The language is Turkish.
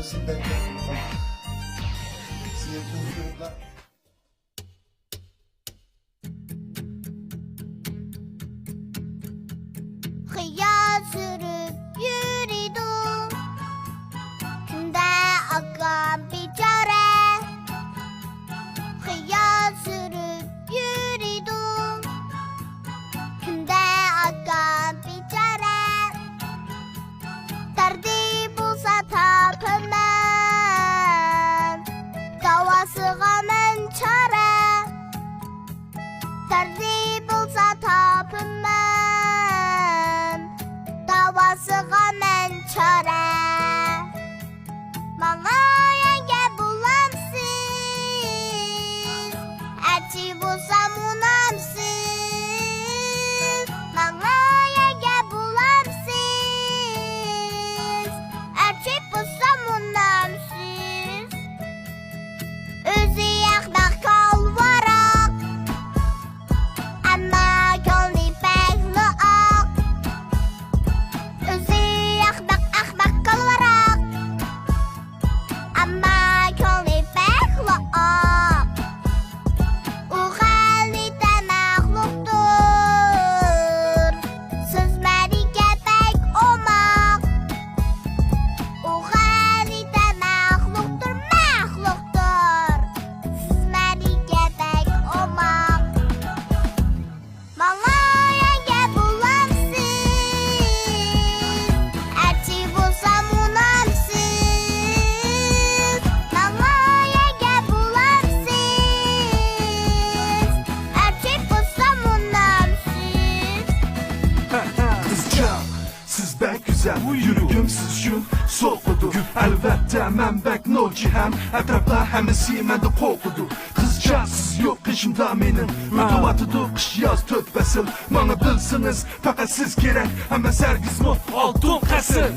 Sizin de size konuşuyorlar. Kıyıya sürüp yürüdüm, günde akan bir çare. Kıyıya sürüp yürüdüm, günde akan bir çare. Derdi bulsa tapınmam, davası gamın çare. Derdi bulsa tapınmam, davası gamın çare. Bana yenge bulamsız, elçi bulsam unamsız. Bana yenge bulamsız, elçi bulsam unamsız. Özü yakmak kalvarak, ama gönlü bekli ak. Özü yakmak akmak kalvarak, ama gönlü bekli ak. O halide məxluqdur, sözləri gəbək olmaq. O halide məxluqdur, məxluqdur, sözləri gəbək olmaq. Bana yenge bulamsız, elçi bulsam unamsız. Bana yenge bulamsız, elçi bulsam unamsız. Kızcağım, siz bək güzel, yürüyüm siz gün soğudu. Əlbəttə mən bək nocihəm, ətraflar həmisi məndə qoxudu. Kızcağım, siz yok qışımda mənim, mütəvatıdır qış yaz tört fəsil. Bana bilsiniz, fəqət siz gerək, həmə sərgizmi altın xəsil.